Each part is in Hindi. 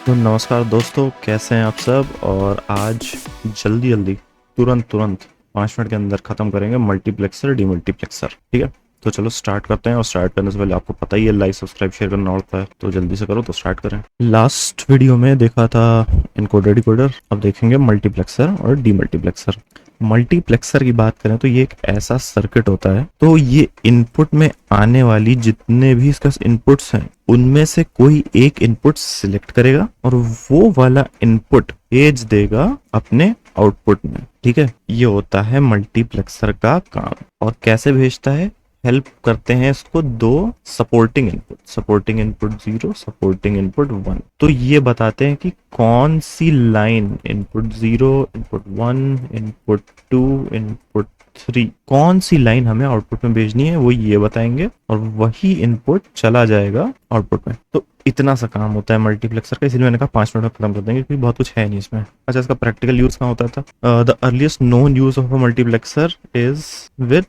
तो नमस्कार दोस्तों, कैसे हैं आप सब। और आज जल्दी जल्दी तुरंत 5 मिनट के अंदर ख़त्म करेंगे मल्टीप्लेक्सर डीमल्टीप्लेक्सर। ठीक है, तो चलो स्टार्ट करते हैं। और स्टार्ट करने से पहले आपको पता ही है लाइक सब्सक्राइब शेयर करना होता है, तो जल्दी से करो। तो स्टार्ट करें। लास्ट वीडियो में देखा था इनकोडर डिकोडर, अब देखेंगे मल्टीप्लेक्सर और डीमल्टीप्लेक्सर। मल्टीप्लेक्सर की बात करें तो ये एक ऐसा सर्किट होता है, तो ये इनपुट में आने वाली जितने भी इसका इनपुट्स हैं उनमें से कोई एक इनपुट सिलेक्ट करेगा और वो वाला इनपुट भेज देगा अपने आउटपुट में। ठीक है, ये होता है मल्टीप्लेक्सर का काम। और कैसे भेजता है, हेल्प करते हैं इसको दो सपोर्टिंग इनपुट 0, सपोर्टिंग इनपुट 1। तो ये बताते हैं कि कौन सी line input 0, input 1, input 2, input 3 कौन सी लाइन हमें आउटपुट में भेजनी है, वो ये बताएंगे और वही इनपुट चला जाएगा आउटपुट में। तो इतना सा काम होता है मल्टीप्लेक्सर का, इसलिए मैंने कहा 5 मिनट में खत्म कर देंगे क्योंकि बहुत कुछ है नहीं इसमें। अच्छा, इसका प्रैक्टिकल यूज कहाँ होता था? The earliest known use of a multiplexer is with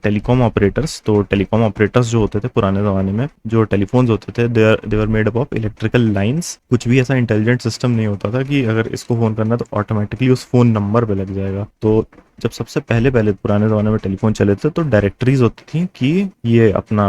telecom operators. तो टेलीकॉम ऑपरेटर्स जो होते थे पुराने ज़माने में, जो टेलीफोन्स होते थे, they were made up of electrical lines. कुछ भी ऐसा इंटेलिजेंट सिस्टम नहीं होता था कि अगर इसको फ़ोन करना तो ऑटोमेटिकली उस फ़ोन नंबर पे लग जाएगा। तो जब सबसे पहले पुराने ज़माने में टेलीफोन चले थे तो डायरेक्टरीज होती थी कि ये अपना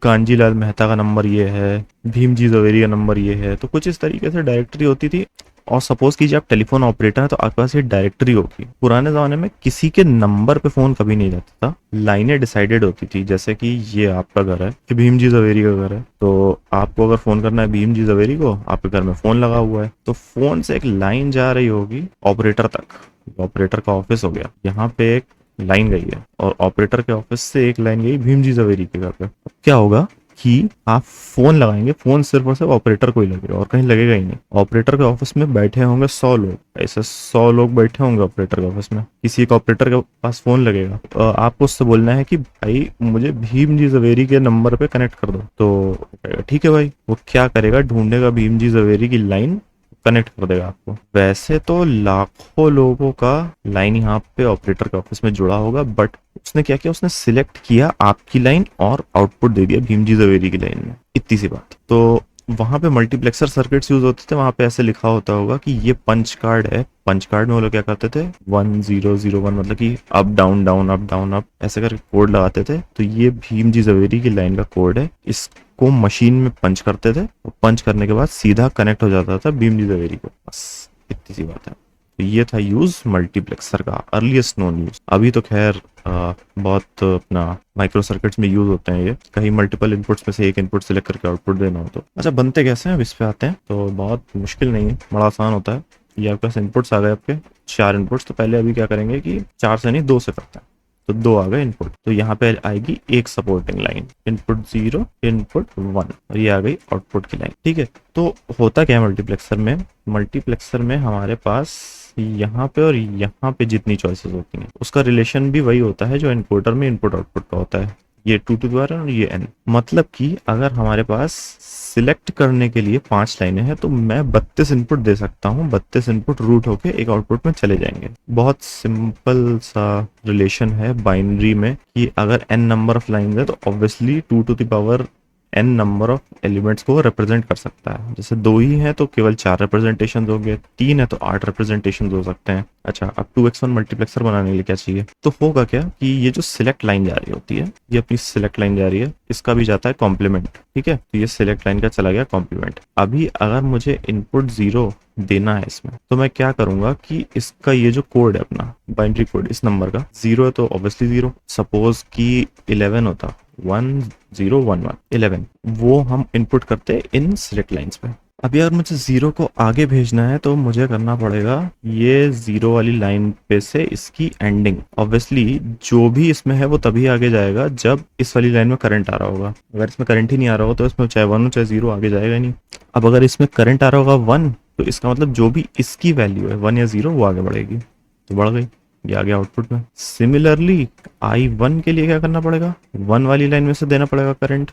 कांजी लाल मेहता का नंबर ये है, भीमजी जवेरी का नंबर ये है। तो कुछ इस तरीके से डायरेक्टरी होती थी। और सपोज कीजिए आप टेलीफोन ऑपरेटर है तो आपके पास ये डायरेक्टरी होगी। पुराने जमाने में किसी के नंबर पे फोन कभी नहीं जाता था, लाइनें डिसाइडेड होती थी। जैसे कि ये आपका घर है, कि भीमजी जवेरी का घर है, तो आपको अगर फोन करना है भीमजी जवेरी को, आपके घर में फोन लगा हुआ है, तो फोन से एक लाइन जा रही होगी ऑपरेटर तक। ऑपरेटर का ऑफिस हो गया, यहाँ पे एक लाइन गई है और ऑपरेटर के ऑफिस से एक लाइन गई भीमजी जवेरी के घर पे। अब क्या होगा कि आप फोन लगाएंगे, फोन सिर्फ और सिर्फ ऑपरेटर को ही लगेगा और कहीं लगेगा ही नहीं। ऑपरेटर के ऑफिस में बैठे होंगे 100 लोग, ऐसे 100 लोग बैठे होंगे ऑपरेटर के ऑफिस में, किसी एक ऑपरेटर के पास फोन लगेगा। आपको उससे बोलना है कि भाई मुझे भीमजी जवेरी के नंबर पे कनेक्ट कर दो, तो ठीक है भाई। वो क्या करेगा, ढूंढेगा भीमजी जवेरी की लाइन, कनेक्ट कर देगा आपको। वैसे तो लाखों लोगों का लाइन यहाँ पे ऑपरेटर के ऑफिस में जुड़ा होगा, बट उसने क्या किया, उसने सिलेक्ट किया आपकी लाइन और आउटपुट दे दिया भीमजी जवेरी की लाइन में। इतनी सी बात। तो वहां पे मल्टीप्लेक्सर सर्किट्स यूज होते थे, वहां पे ऐसे लिखा होता होगा कि ये पंच कार्ड है। पंच कार्ड में वो लोग क्या करते थे, 1001 मतलब कि up down down up down up ऐसे करके कोड लगाते थे। तो ये भीमजी जवेरी की लाइन का कोड है, इसको मशीन में पंच करते थे और पंच करने के बाद सीधा कनेक्ट हो जाता था भीमजी जवेरी को। बस इतनी सी बात है। तो ये था यूज मल्टीप्लेक्सर का, अर्लीस्ट नोन यूज। अभी तो खैर बहुत अपना माइक्रो सर्किट्स में यूज होते हैं ये, कहीं मल्टीपल इनपुट्स में से एक इनपुट सिलेक्ट करके आउटपुट देना हो तो। अच्छा, बनते कैसे हैं अब इस पे आते हैं। तो बहुत मुश्किल नहीं है, बड़ा आसान होता है। ये आपके पास इनपुट्स आ गए, आपके 4 इनपुट्स। तो पहले अभी क्या करेंगे कि 4 से नहीं 2 से करते हैं। तो 2 आ गए इनपुट, तो यहाँ पे आएगी एक सपोर्टिंग लाइन, इनपुट 0, इनपुट 1, और ये आ गई आउटपुट की लाइन। ठीक है, तो होता क्या है मल्टीप्लेक्सर में, मल्टीप्लेक्सर में हमारे पास यहाँ पे और यहाँ पे जितनी चॉइसेस होती हैं उसका रिलेशन भी वही होता है जो एनकोडर में इनपुट आउटपुट का होता है। ये 2 टू द पावर और ये n। मतलब कि अगर हमारे पास सिलेक्ट करने के लिए 5 लाइनें हैं तो मैं 32 इनपुट दे सकता हूँ। 32 इनपुट रूट होके एक आउटपुट में चले जाएंगे। बहुत सिंपल सा रिलेशन है बाइनरी में कि अगर n नंबर ऑफ लाइन है तो obviously 2 to the power n number of elements को रिप्रेजेंट कर सकता है। जैसे 2 ही है तो केवल 4 रिप्रेजेंटेशन हो गए, 3 है तो 8 रिप्रेजेंटेशन हो सकते हैं। अच्छा, अब 2x1 मल्टीप्लेक्सर बनाने के लिए क्या चाहिए, तो होगा क्या कि ये जो सिलेक्ट लाइन जा रही होती है, ये अपनी सिलेक्ट लाइन जा रही है, इसका भी जाता है कॉम्प्लीमेंट। ठीक है, तो ये सिलेक्ट लाइन का चला गया कॉम्प्लीमेंट। अभी अगर मुझे इनपुट 0 देना है इसमें, तो मैं क्या करूंगा कि इसका ये जो कोड है अपना बाइनरी कोड, इस नंबर का 0 है तो ऑब्वियसली 0। सपोज कि 11 होता, 1011 11, वो हम इनपुट करते इन सिलेक्ट लाइंस पे। अभी अगर मुझे 0 को आगे भेजना है तो मुझे करना पड़ेगा ये 0 वाली लाइन पे से इसकी एंडिंग। ऑब्वियसली जो भी इसमें है वो तभी आगे जाएगा जब इस वाली लाइन में करंट आ रहा होगा। अगर इसमें करंट ही नहीं आ रहा हो तो इसमें चाहे 1 हो चाहे 0 आगे जाएगा नहीं। अब अगर इसमें करंट आ रहा होगा 1, तो इसका मतलब जो भी इसकी वैल्यू है 1 या 0 वो आगे बढ़ेगी, तो बढ़ गई, ये आ गया आउटपुट में। सिमिलरली I1 के लिए क्या करना पड़ेगा, 1 वाली लाइन में से देना पड़ेगा करंट,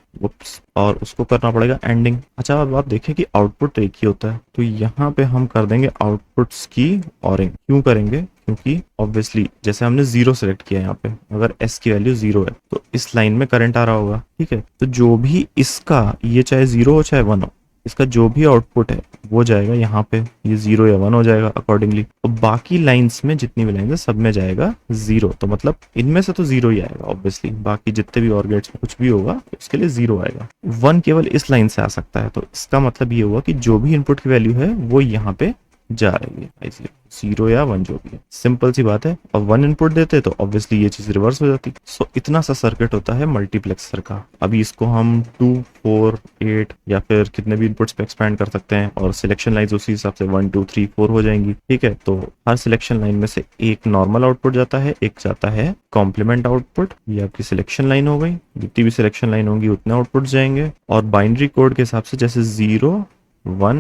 और उसको करना पड़ेगा एंडिंग। अच्छा, अब आप देखें कि आउटपुट एक ही होता है, तो यहाँ पे हम कर देंगे आउटपुट्स की ऑरिंग। क्यों करेंगे, क्योंकि ऑब्वियसली जैसे हमने 0 सेलेक्ट किया है, यहाँ पे अगर s की वैल्यू 0 है तो इस लाइन में करंट आ रहा होगा। ठीक है, तो जो भी इसका, ये चाहे 0 हो चाहे 1 हो, इसका जो भी आउटपुट है वो जाएगा यहाँ पे, ये 0 या 1 हो जाएगा अकॉर्डिंगली। और बाकी लाइंस में जितनी भी लाइंस है सब में जाएगा 0, तो मतलब इनमें से तो 0 ही आएगा ऑब्वियसली, बाकी जितने भी और गेट्स में कुछ भी होगा उसके लिए 0 आएगा। 1 केवल इस लाइन से आ सकता है, तो इसका मतलब ये हुआ कि जो भी इनपुट की वैल्यू है वो यहाँ पे जा रही है, इसलिए 0 या 1 जो भी है, सिंपल सी बात है। और 1 इनपुट देते तो ऑब्वियसली ये चीज रिवर्स हो जाती। सो इतना सा सर्किट होता है मल्टीप्लेक्सर का। अभी इसको हम 2, 4, 8 या फिर कितने भी इनपुट्स पे एक्सपैंड कर सकते हैं, और सिलेक्शन लाइन्स उसी हिसाब से 1, 2, 3, 4 हो जाएंगी, ठीक है। तो हर सिलेक्शन लाइन में से एक नॉर्मल आउटपुट जाता है, एक जाता है कॉम्प्लीमेंट आउटपुट। ये आपकी सिलेक्शन लाइन हो गई, जितनी भी सिलेक्शन लाइन होंगी उतने आउटपुट जाएंगे। और बाइनरी कोड के हिसाब से जैसे 0, 1,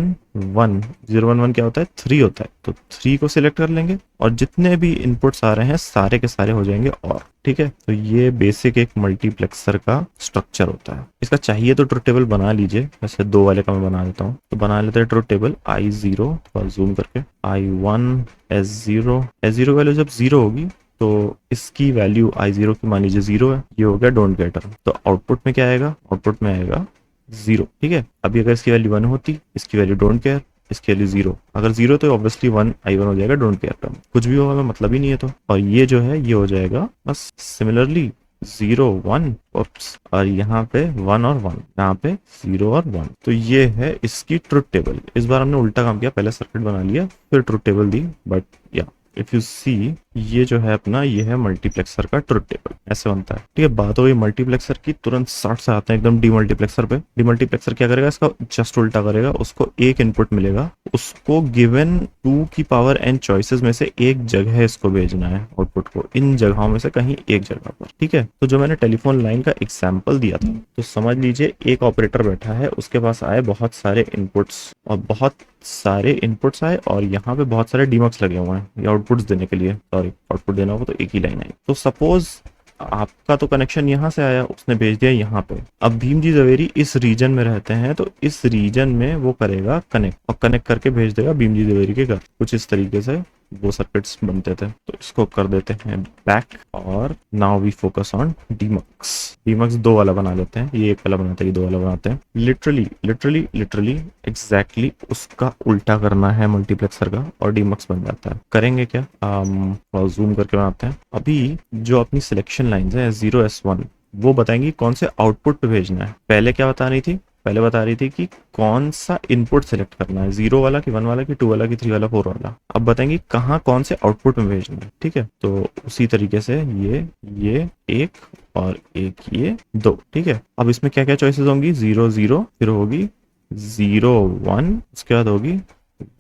1, 0, 1, 1 क्या होता है, 3 होता है, तो 3 को सिलेक्ट कर लेंगे और जितने भी इनपुट्स आ रहे हैं सारे के सारे हो जाएंगे और, ठीक है। तो ये बेसिक एक मल्टीप्लेक्सर का स्ट्रक्चर होता है। इसका चाहिए तो ट्रुथ टेबल बना लीजिए, वैसे 2 वाले का मैं बना देता हूँ। तो बना लेते हैं ट्रुथ टेबल I0, थोड़ा जूम करके, I1, S0, S0 वैल्यू जब 0 होगी तो इसकी वैल्यू I0 की मान लीजिए 0 है, ये हो गया डोंट गेट टर्म। तो आउटपुट में क्या आएगा, आउटपुट में आएगा 0, ठीक है। अभी अगर इसकी वैल्यू 1 होती, इसकी वैल्यू डोंट केयर, इसके लिए 0, अगर 0 तो ऑब्वियसली 1 I1 हो जाएगा डोंट केयर टर्म, कुछ भी होगा मतलब ही नहीं है। तो और ये जो है ये हो जाएगा बस सिमिलरली 0, 1, और यहाँ पे 1 और 1, यहाँ पे 0 और 1। तो ये है इसकी ट्रुथ टेबल। इस बार हमने उल्टा काम किया, पहले सर्किट बना लिया फिर ट्रुथ टेबल दी, बट या इफ यू सी ये जो है अपना, ये है मल्टीप्लेक्सर का ट्रुथ टेबल, ऐसे बनता है, ठीक है। बात हो गई मल्टीप्लेक्सर की, तुरंत 60 से आते हैं एकदम डीमल्टीप्लेक्सर पे। डीमल्टीप्लेक्सर क्या करेगा, इसका जस्ट उल्टा करेगा, उसको एक इनपुट मिलेगा, उसको गिवन 2 की पावर n चॉइसेस में से एक जगह इसको भेजना है आउटपुट को, इन जगहों में से कहीं एक जगह पर, ठीक है। तो जो मैंने टेलीफोन लाइन का एग्जाम्पल दिया था, तो समझ लीजिए एक ऑपरेटर बैठा है, उसके पास आए बहुत सारे इनपुट्स, और बहुत सारे इनपुट्स आए और यहाँ पे बहुत सारे डीमक्स लगे हुए हैं ये आउटपुट्स देने के लिए, सॉरी आउटपुट देना होगा तो एक ही लाइन आई। तो सपोज आपका तो कनेक्शन यहाँ से आया, उसने भेज दिया यहाँ पे। अब भीम जी जवेरी इस रीजन में रहते हैं, तो इस रीजन में वो करेगा कनेक्ट, और कनेक्ट करके भेज देगा भीम जी जवेरी के घर। कुछ इस तरीके से वो सर्किट्स बनते थे। तो इसको कर देते हैं बैक, और now we focus on demux. Demux 2 वाला बना लेते हैं, ये 1 वाला बनाते हैं, ये 2 वाला बनाते हैं। लिटरली एग्जैक्टली उसका उल्टा करना है मल्टीप्लेक्सर का, और डीमक्स बन जाता है। करेंगे क्या, जूम करके बनाते हैं। अभी जो अपनी सिलेक्शन लाइंस है S0, S1, वो बताएंगी कौन से आउटपुट पे भेजना है। पहले क्या बता रही थी, पहले बता रही थी कि कौन सा इनपुट सेलेक्ट करना है, 0 वाला कि 1 वाला कि 2 वाला कि 3 वाला 4 वाला। अब बताएंगे कहाँ कौन से आउटपुट में भेजना है, ठीक है। तो उसी तरीके से ये 1 और एक ये 2, ठीक है। अब इसमें क्या क्या चॉइसेस होंगी, 0, 0, फिर होगी 0, 1, उसके बाद होगी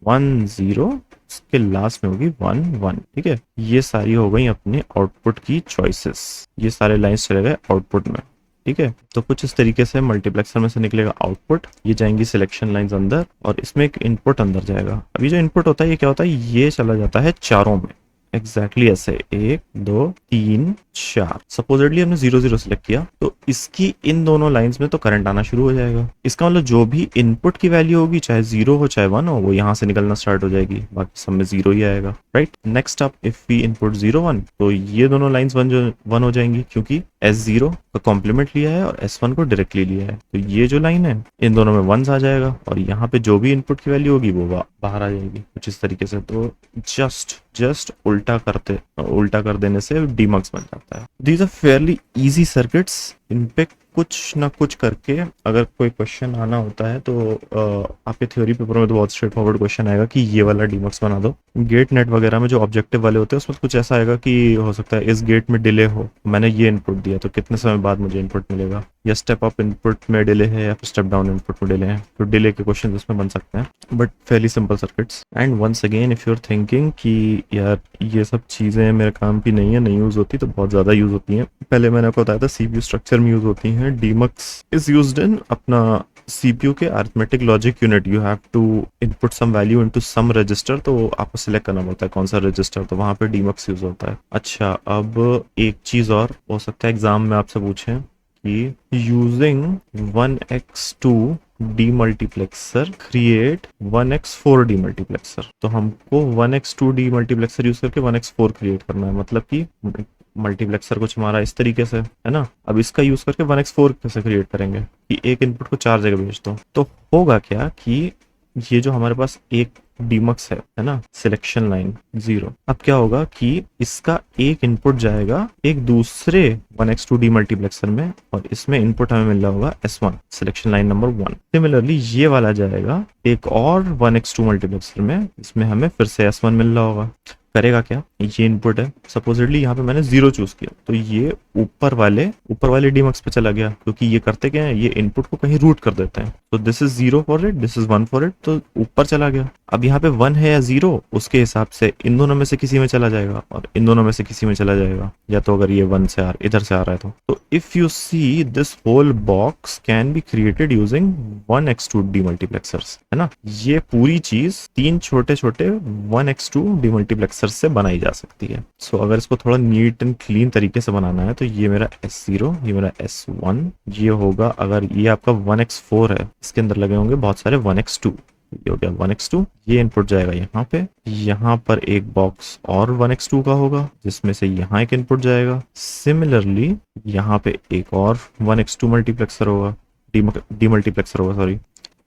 1, 0, उसके लास्ट में होगी 1, 1, ठीक है। ये सारी हो गई अपने आउटपुट की चॉइसेस, ये सारे लाइंस चले गए आउटपुट में, ठीक है। तो कुछ इस तरीके से मल्टीप्लेक्सर में से निकलेगा आउटपुट, ये जाएंगी सिलेक्शन लाइंस अंदर, और इसमें एक इनपुट अंदर जाएगा। अभी जो इनपुट होता है ये क्या होता है, ये चला जाता है चारों में, एग्जैक्टली ऐसे 1, 2, 3, 4। सपोजिटली हमने 0, 0 सेलेक्ट किया, तो इसकी इन दोनों लाइंस में तो करंट आना शुरू हो जाएगा। इसका मतलब जो भी इनपुट की वैल्यू होगी, चाहे 0 हो चाहे 1 हो, वो यहाँ से निकलना स्टार्ट हो जाएगी, बाकी सब में 0 ही आएगा, right. Next up if we input 0, 1, तो ये दोनों लाइंस 1 हो जाएंगी, क्योंकि S0 का कॉम्प्लीमेंट लिया है और S1 को डायरेक्टली लिया है। तो ये जो लाइन है इन दोनों में 1s आ जाएगा, और यहाँ पे जो भी इनपुट की वैल्यू होगी वो बाहर आ जाएगी, कुछ इस तरीके से। तो जस्ट उल्टा कर देने से डीमक्स बन जाता है। These are fairly easy circuits, इन पे कुछ ना कुछ करके अगर कोई क्वेश्चन आना होता है तो आपके थ्योरी पेपर में तो बहुत स्ट्रेट फॉरवर्ड क्वेश्चन आएगा कि ये वाला डीमक्स बना दो। गेट नेट वगैरह में जो ऑब्जेक्टिव वाले होते हैं उसमें कुछ ऐसा आएगा कि हो सकता है इस गेट में डिले हो, मैंने ये इनपुट दिया तो कितने समय बाद मुझे इनपुट मिलेगा, या स्टेप अप इनपुट में डिले है या फिर स्टेप डाउन इनपुट में डिले है, तो डिले के क्वेश्चन इसमें बन सकते हैं, but fairly simple circuits. And once again if you are thinking कि यार ये सब चीजें मेरे काम की नहीं है, नहीं यूज होती, तो बहुत ज्यादा यूज होती हैं। पहले मैंने आपको बताया था सीपीयू स्ट्रक्चर में यूज होती हैं। डीमक्स इज यूज्ड इन अपना CPU के arithmetic logic unit. You have to input some value into some register, तो आपको सिलेक्ट करना पड़ता है कौन सा रजिस्टर, तो वहां पे डीमक्स यूज होता है। अच्छा, अब एक चीज और हो सकता है एग्जाम में आपसे पूछें कि using 1x2 demultiplexer create 1x4 demultiplexer, तो हमको 1x2 डीमल्टीप्लेक्सर यूज करके 1x4 क्रिएट करना है। मतलब कि मल्टीप्लेक्सर कुछ हमारा इस तरीके से है ना। अब इसका यूज करके 1x4 कैसे क्रिएट करेंगे कि एक इनपुट को 4 जगह भेज दो। तो होगा क्या कि ये जो हमारे पास एक डीमक्स है ना, सिलेक्शन लाइन 0। अब क्या होगा कि इसका एक इनपुट जाएगा एक दूसरे 1x2 डीमल्टीप्लेक्सर में, और इसमें इनपुट हमें मिल रहा होगा S1, selection line number 1। Similarly ये वाला जाएगा एक और 1x2 मल्टीप्लेक्सर में, इसमें हमें फिर से S1 मिल रहा होगा। करेगा क्या, ये इनपुट है, सपोजिटली यहाँ पे मैंने 0 चूज किया, तो ये ऊपर वाले डीमक्स पे चला गया, क्योंकि ये करते क्या है, ये इनपुट को कहीं रूट कर देते हैं। तो this is 0 for it, this is 1 for it, तो ऊपर चला गया। अब यहाँ पे 1 है या 0, उसके हिसाब से इन दोनों में से किसी में चला जाएगा, और इन दोनों में से किसी में चला जाएगा, या तो अगर ये 1 से इधर से आ रहा है तो if you see this whole box can be created using 1x2 demultiplexers, है ना। ये पूरी चीज 3 छोटे छोटे 1x2 डीमल्टीप्लेक्सर से बनाई जा सकती है। सो अगर इसको थोड़ा नीट एंड क्लीन तरीके से बनाना है, तो ये मेरा S0, ये मेरा S1, ये होगा, अगर ये आपका 1x4 है, इसके अंदर लगे होंगे बहुत सारे 1x2, ये हो गया 1x2। ये इनपुट जाएगा यहाँ पे, यहाँ पर एक बॉक्स और 1x2 का होगा, जिसमें से यहाँ एक इनपुट जाएगा। सिमिलरली यहाँ पे एक और 1x2 मल्टीप्लेक्सर होगा, डीमल्टीप्लेक्सर होगा, सॉरी।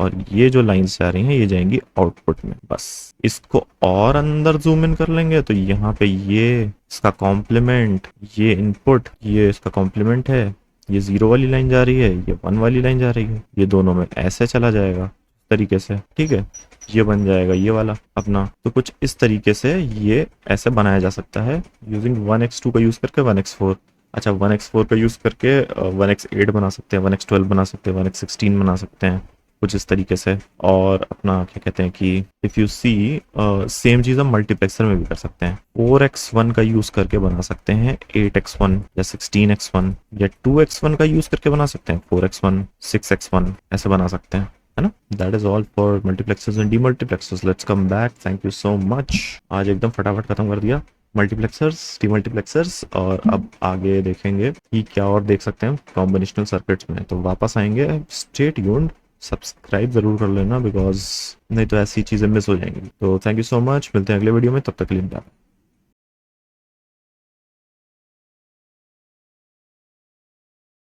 और ये जो लाइंस जा रही हैं ये जाएंगी आउटपुट में। बस इसको और अंदर जूम इन कर लेंगे, तो यहाँ पे ये इसका कॉम्प्लीमेंट, ये इनपुट, ये इसका कॉम्प्लीमेंट है, ये 0 वाली लाइन जा रही है, ये 1 वाली लाइन जा रही है, ये दोनों में ऐसे चला जाएगा तरीके से, ठीक है। ये बन जाएगा ये वाला अपना। तो कुछ इस तरीके से ये ऐसे बनाया जा सकता है यूजिंग 1x2 का यूज करके 1x4। अच्छा, 1x4 का यूज करके 1x8 बना सकते हैं, 1x12 बना सकते हैं, 1x16 बना सकते हैं, कुछ इस तरीके से। और अपना क्या कहते हैं कि इफ यू सी सेम चीज हम मल्टीप्लेक्सर में भी कर सकते हैं। 4x1 का यूज करके बना सकते हैं 8x1 या 16x1, या 2x1 का यूज करके बना सकते हैं 4x1, 6x1, ऐसे बना सकते हैं, है ना। That is all for multiplexers and demultiplexers. Let's come back, thank you so much. आज एकदम फटाफट खत्म कर दिया मल्टीप्लेक्सर्स, डीमल्टीप्लेक्सर्स, और अब आगे देखेंगे कि क्या और देख सकते हैं कॉम्बिनेशनल सर्किट्स में। तो वापस आएंगे, स्टे ट्यून्ड, सब्सक्राइब जरूर कर लेना, बिकॉज नहीं तो ऐसी चीजें मिस हो जाएंगी। तो थैंक यू सो मच, मिलते हैं अगले वीडियो में, तब तक के लिए बाय।